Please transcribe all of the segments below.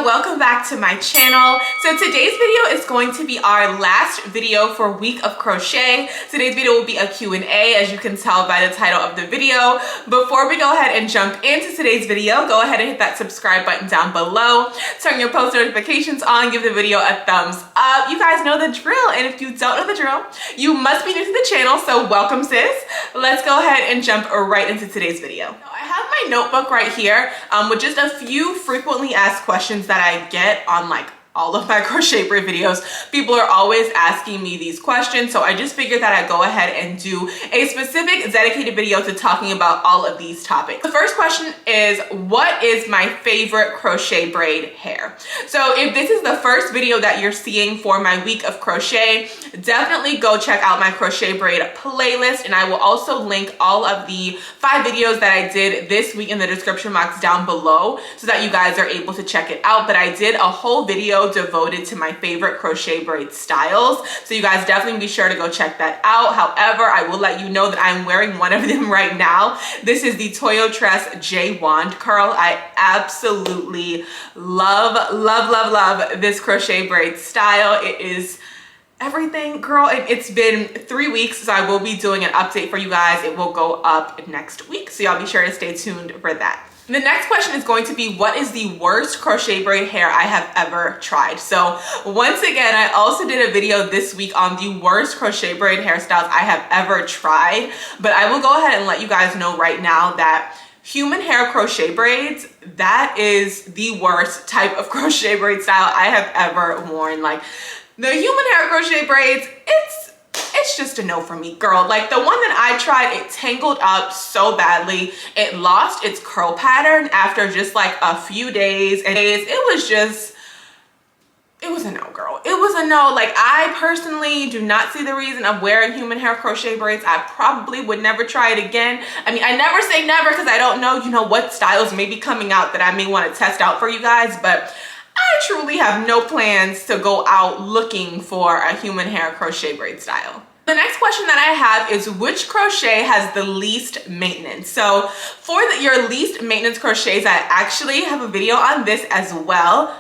Welcome back to my channel. So today's video is going to be our last video for Week of Crochet. Today's video will be a Q&A, as you can tell by the title of the video. Before we go ahead and jump into today's video, go ahead and hit that subscribe button down below. Turn your post notifications on, give the video a thumbs up. You guys know the drill, and if you don't know the drill, you must be new to the channel, so welcome sis. Let's go ahead and jump right into today's video. I have my notebook right here with just a few frequently asked questions that I get on like all of my crochet braid videos. People are always asking me these questions, so I just figured that I'd go ahead and do a specific dedicated video to talking about all of these topics. The first question is, what is my favorite crochet braid hair? So if this is the first video that you're seeing for my Week of Crochet, definitely go check out my crochet braid playlist, and I will also link all of the 5 videos that I did this week in the description box down below so that you guys are able to check it out. But I did a whole video devoted to my favorite crochet braid styles, so you guys definitely be sure to go check that out. However, I will let you know that I'm wearing one of them right now. This is the Toyo Tress J Wand Curl. I absolutely love this crochet braid style. It is everything, girl. It's been 3 weeks, so I will be doing an update for you guys. It will go up next week, so y'all be sure to stay tuned for that. The next question is going to be, what is the worst crochet braid hair I have ever tried? So once again, I also did a video this week on the worst crochet braid hairstyles I have ever tried, but I will go ahead and let you guys know right now that human hair crochet braids, that is the worst type of crochet braid style I have ever worn. Like, the human hair crochet braids, it's just a no for me, girl. Like, the one that I tried, it tangled up so badly. It lost its curl pattern after just like a few days. It was a no, girl. It was a no. Like, I personally do not see the reason of wearing human hair crochet braids. I probably would never try it again. I mean, I never say never because I don't know, what styles may be coming out that I may want to test out for you guys, but I truly have no plans to go out looking for a human hair crochet braid style. The next question that I have is, which crochet has the least maintenance? So for your least maintenance crochets, I actually have a video on this as well.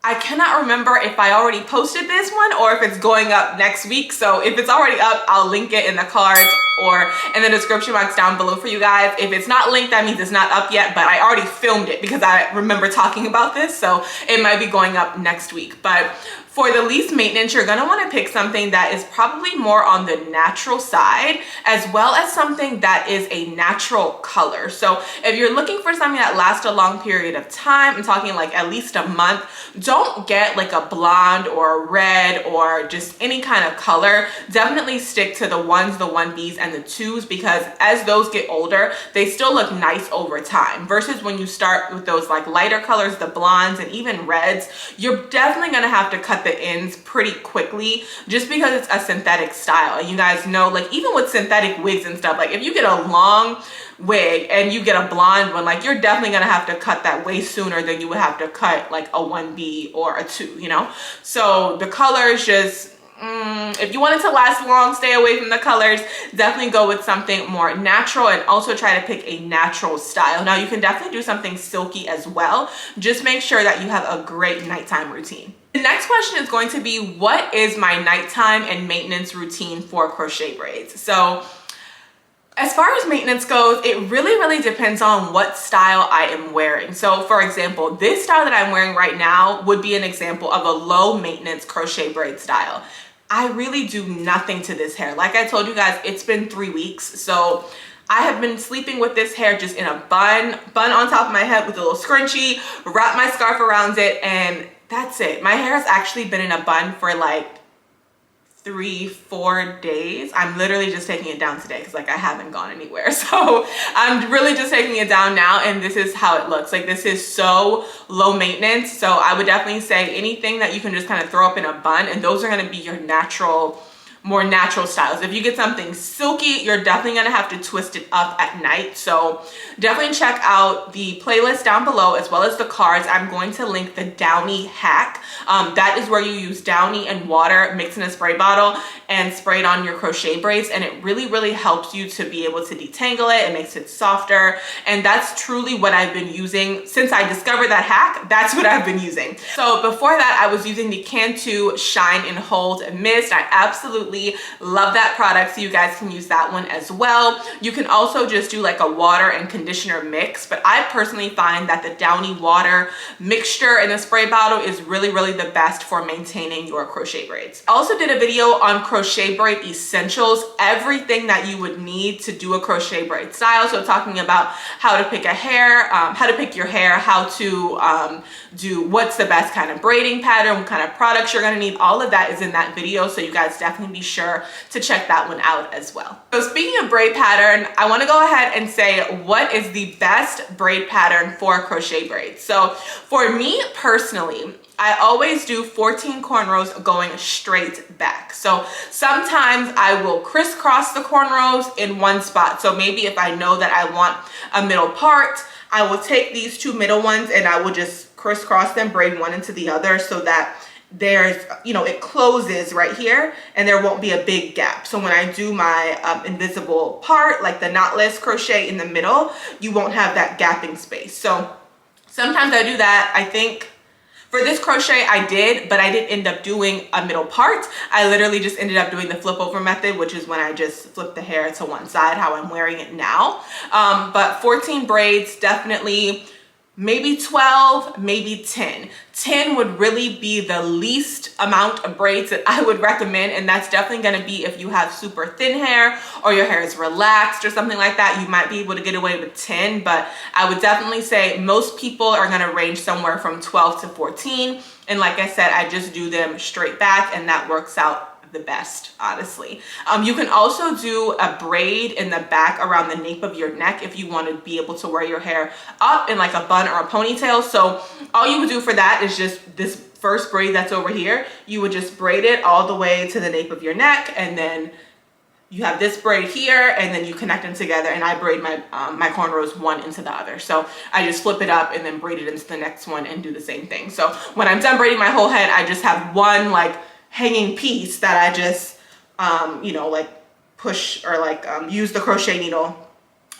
I cannot remember if I already posted this one or if it's going up next week. So if it's already up, I'll link it in the cards or in the description box down below for you guys. If it's not linked, that means it's not up yet, but I already filmed it because I remember talking about this. So it might be going up next week. But for the least maintenance, you're gonna wanna pick something that is probably more on the natural side, as well as something that is a natural color. So if you're looking for something that lasts a long period of time, I'm talking like at least a month, don't get like a blonde or a red or just any kind of color. Definitely stick to the 1s, the 1Bs, and the 2s, because as those get older, they still look nice over time. Versus when you start with those like lighter colors, the blondes and even reds, you're definitely gonna have to cut the ends pretty quickly just because it's a synthetic style. And you guys know, like, even with synthetic wigs and stuff, like if you get a long wig and you get a blonde one, like, you're definitely gonna have to cut that way sooner than you would have to cut like a 1B or a 2, So the colors just, if you want it to last long, stay away from the colors. Definitely go with something more natural, and also try to pick a natural style. Now, you can definitely do something silky as well. Just make sure that you have a great nighttime routine. The next question is going to be, what is my nighttime and maintenance routine for crochet braids? So as far as maintenance goes, it really depends on what style I am wearing. So for example, this style that I'm wearing right now would be an example of a low maintenance crochet braid style. I really do nothing to this hair. Like I told you guys, it's been 3 weeks. So I have been sleeping with this hair just in a bun on top of my head with a little scrunchie, wrap my scarf around it, and that's it. My hair has actually been in a bun for like 3-4 days. I'm literally just taking it down today because like I haven't gone anywhere. So I'm really just taking it down now, and this is how it looks. Like, this is so low maintenance. So I would definitely say anything that you can just kind of throw up in a bun, and those are going to be your natural more natural styles. If you get something silky, you're definitely gonna have to twist it up at night. So definitely check out the playlist down below as well as the cards. I'm going to link the Downy hack. That is where you use Downy and water mixed in a spray bottle and spray it on your crochet braids, and it really helps you to be able to detangle it. It makes it softer, and that's truly what I've been using since I discovered that hack. That's what I've been using. So before that, I was using the Cantu Shine and Hold Mist. I absolutely love that product, so you guys can use that one as well. You can also just do like a water and conditioner mix, but I personally find that the Downy water mixture in a spray bottle is really the best for maintaining your crochet braids. I also did a video on crochet braid essentials, everything that you would need to do a crochet braid style. So talking about how to pick a hair, how to pick your hair, how to do what's the best kind of braiding pattern, what kind of products you're gonna need, all of that is in that video. So you guys definitely be sure to check that one out as well. So speaking of braid pattern, I wanna go ahead and say what is the best braid pattern for crochet braids. So for me personally, I always do 14 cornrows going straight back. So sometimes I will crisscross the cornrows in one spot. So maybe if I know that I want a middle part, I will take these two middle ones and I will just crisscross them, braid one into the other so that there's, you know, it closes right here and there won't be a big gap. So when I do my invisible part, like the knotless crochet in the middle, you won't have that gapping space. So sometimes I do that. I think for this crochet I did, but I didn't end up doing a middle part. I literally just ended up doing the flip over method, which is when I just flip the hair to one side, how I'm wearing it now. But 14 braids, definitely. Maybe 12, maybe 10. 10 would really be the least amount of braids that I would recommend, and that's definitely gonna be if you have super thin hair or your hair is relaxed or something like that. You might be able to get away with 10, but I would definitely say most people are gonna range somewhere from 12 to 14. And like I said, I just do them straight back and that works out the best, honestly. You can also do a braid in the back around the nape of your neck if you want to be able to wear your hair up in like a bun or a ponytail. So all you would do for that is just this first braid that's over here. You would just braid it all the way to the nape of your neck, and then you have this braid here, and then you connect them together, and I braid my my cornrows one into the other. So I just flip it up and then braid it into the next one and do the same thing. So when I'm done braiding my whole head, I just have one like hanging piece that I just, you know, like push or like use the crochet needle,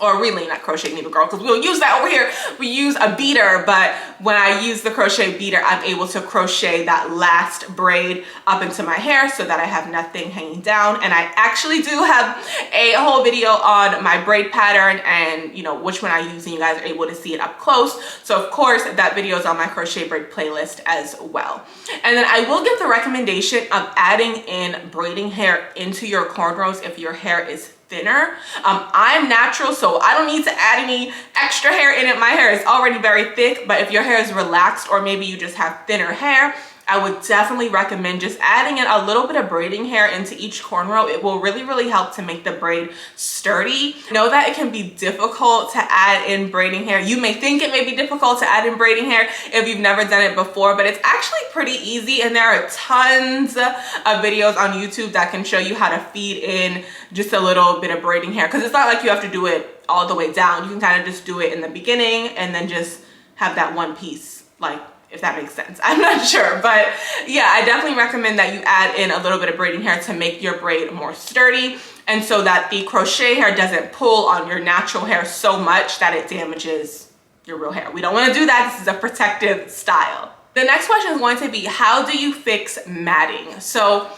or really not crochet needle, girl, because we don't use that over here. We use a beater, but when I use the crochet beater, I'm able to crochet that last braid up into my hair so that I have nothing hanging down. And I actually do have a whole video on my braid pattern and, you know, which one I use, and you guys are able to see it up close. So of course that video is on my crochet braid playlist as well. And then I will give the recommendation of adding in braiding hair into your cornrows if your hair is thinner. I'm natural, so I don't need to add any extra hair in it. My hair is already very thick, but if your hair is relaxed or maybe you just have thinner hair, I would definitely recommend just adding in a little bit of braiding hair into each cornrow. It will really help to make the braid sturdy. Know that it can be difficult to add in braiding hair. You may think it may be difficult to add in braiding hair if you've never done it before, but it's actually pretty easy, and there are tons of videos on YouTube that can show you how to feed in just a little bit of braiding hair, because it's not like you have to do it all the way down. You can kind of just do it in the beginning and then just have that one piece, like, if that makes sense. I'm not sure, but yeah, I definitely recommend that you add in a little bit of braiding hair to make your braid more sturdy, and so that the crochet hair doesn't pull on your natural hair so much that it damages your real hair. We don't want to do that. This is a protective style. The next question is going to be, how do you fix matting? So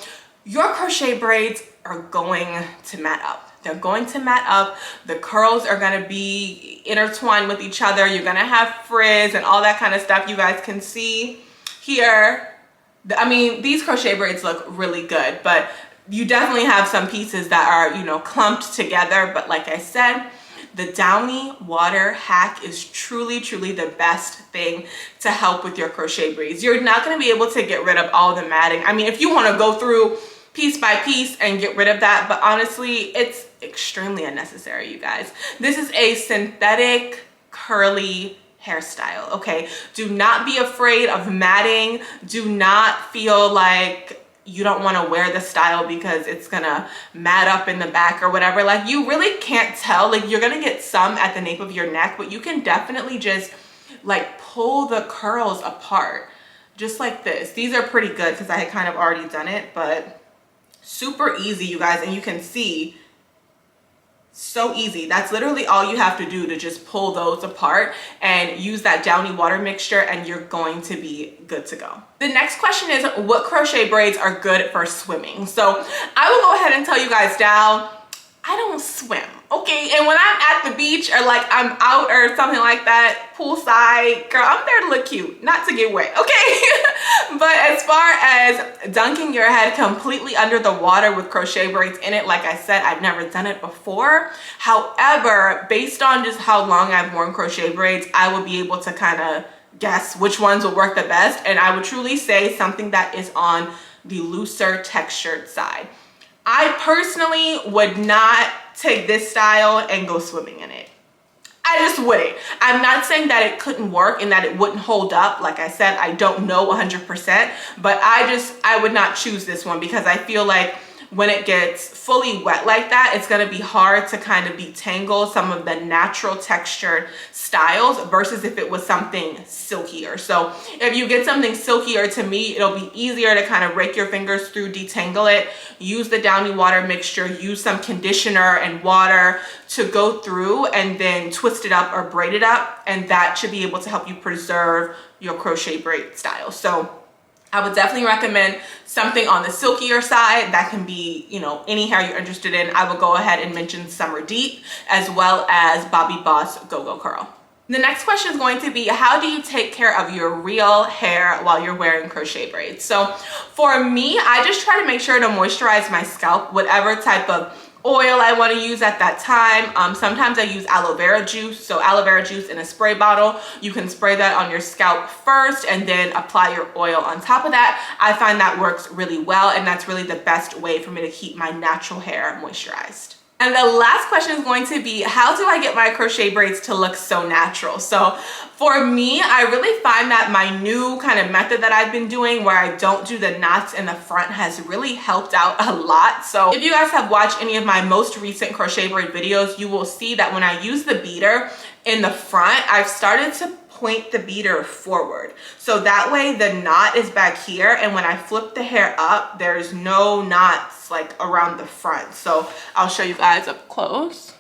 your crochet braids are going to mat up. They're going to mat up. The curls are going to be intertwined with each other. You're going to have frizz and all that kind of stuff. You guys can see here. I mean, these crochet braids look really good, but you definitely have some pieces that are, you know, clumped together. But like I said, the Downy water hack is truly the best thing to help with your crochet braids. You're not going to be able to get rid of all the matting. I mean, if you want to go through piece by piece and get rid of that, but honestly, it's extremely unnecessary, you guys. This is a synthetic curly hairstyle, okay? Do not be afraid of matting. Do not feel like, you don't want to wear the style because it's gonna mat up in the back or whatever. Like, you really can't tell. Like, you're gonna get some at the nape of your neck, but you can definitely just like pull the curls apart just like this. These are pretty good because I had kind of already done it, but super easy, you guys. And you can see, so easy. That's literally all you have to do to just pull those apart and use that downy water mixture, and you're going to be good to go. The next question is, what crochet braids are good for swimming? So I will go ahead and tell you guys now, I don't swim, okay? And when I'm at the beach or like I'm out or something like that, poolside, girl, I'm there to look cute, not to get wet, okay? But as far as dunking your head completely under the water with crochet braids in it, like I said, I've never done it before. However, based on just how long I've worn crochet braids, I will be able to kind of guess which ones will work the best. And I would truly say something that is on the looser textured side. I personally would not take this style and go swimming in it. I just wouldn't. I'm not saying that it couldn't work and that it wouldn't hold up. Like I said, I don't know 100%, but I would not choose this one because I feel like when it gets fully wet like that, it's going to be hard to kind of detangle some of the natural textured styles versus if it was something silkier. So if you get something silkier, to me, it'll be easier to kind of rake your fingers through, detangle it, use the downy water mixture, use some conditioner and water to go through and then twist it up or braid it up. And that should be able to help you preserve your crochet braid style. So I would definitely recommend something on the silkier side. That can be, you know, any hair you're interested in. I will go ahead and mention Summer Deep as well as Bobbi Boss Go-Go Curl. The next question is going to be, how do you take care of your real hair while you're wearing crochet braids? So for me, I just try to make sure to moisturize my scalp, whatever type of oil I want to use at that time. Sometimes I use aloe vera juice. So aloe vera juice in a spray bottle. You can spray that on your scalp first and then apply your oil on top of that. I find that works really well, and that's really the best way for me to keep my natural hair moisturized. And the last question is going to be, how do I get my crochet braids to look so natural? So for me, I really find that my new kind of method that I've been doing where I don't do the knots in the front has really helped out a lot. So if you guys have watched any of my most recent crochet braid videos, you will see that when I use the beater in the front, I've started to point the beater forward. So that way the knot is back here, and when I flip the hair up, there's no knots like around the front. So I'll show you guys up close.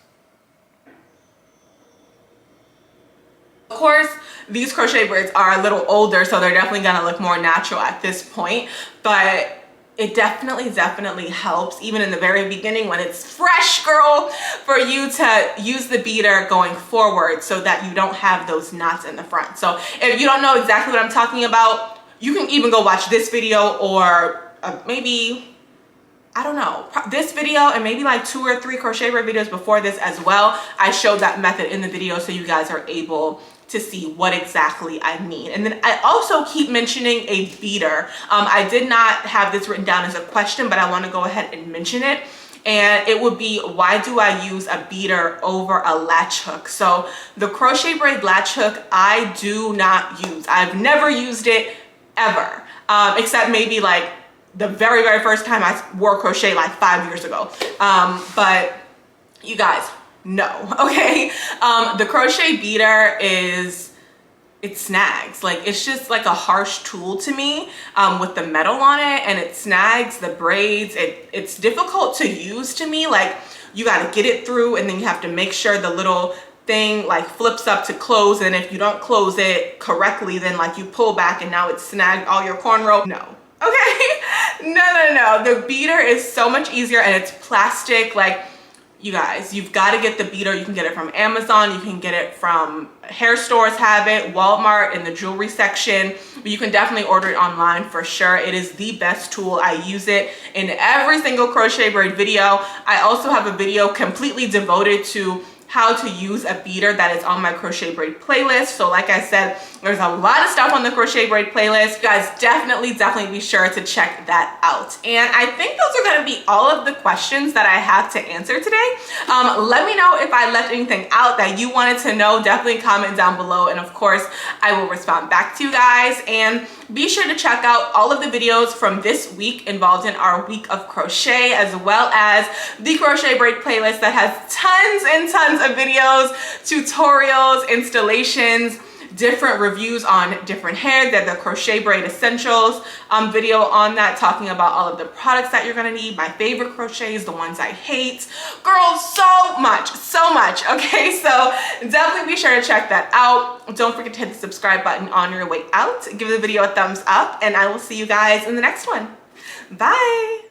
Of course, these crochet braids are a little older, so they're definitely gonna look more natural at this point, but it definitely helps, even in the very beginning when it's fresh, girl, for you to use the beater going forward so that you don't have those knots in the front. So if you don't know exactly what I'm talking about, you can even go watch this video or maybe, I don't know, this video and maybe like 2 or 3 crochet braid videos before this as well. I showed that method in the video so you guys are able to see what exactly I mean. And then I also keep mentioning a beater. I did not have this written down as a question, but I want to go ahead and mention it. And it would be, why do I use a beater over a latch hook? So the crochet braid latch hook, I do not use. I've never used it ever, except maybe like the very first time I wore crochet like 5 years ago. But you guys, no, okay? The crochet beater it snags. Like, it's just like a harsh tool to me with the metal on it, and it snags the braids. It's difficult to use to me. Like, you got to get it through, and then you have to make sure the little thing like flips up to close, and if you don't close it correctly, then like you pull back and now it's snagged all your cornrow. No. Okay? No. The beater is so much easier, and it's plastic. Like, you guys, you've got to get the beater. You can get it from Amazon. You can get it from hair stores have it, Walmart in the jewelry section, but you can definitely order it online for sure. It is the best tool. I use it in every single crochet braid video. I also have a video completely devoted to how to use a beader that is on my crochet braid playlist. So like I said, there's a lot of stuff on the crochet braid playlist. You guys definitely be sure to check that out. And I think those are going to be all of the questions that I have to answer today. Let me know if I left anything out that you wanted to know. Definitely comment down below, and of course I will respond back to you guys. And be sure to check out all of the videos from this week involved in our week of crochet, as well as the crochet braid playlist that has tons and tons of videos, tutorials, installations, different reviews on different hair. That the crochet braid essentials video on that, talking about all of the products that you're gonna need, my favorite crochets, the ones I hate. Girl, so much. Okay, so definitely be sure to check that out. Don't forget to hit the subscribe button on your way out. Give the video a thumbs up, and I will see you guys in the next one. Bye.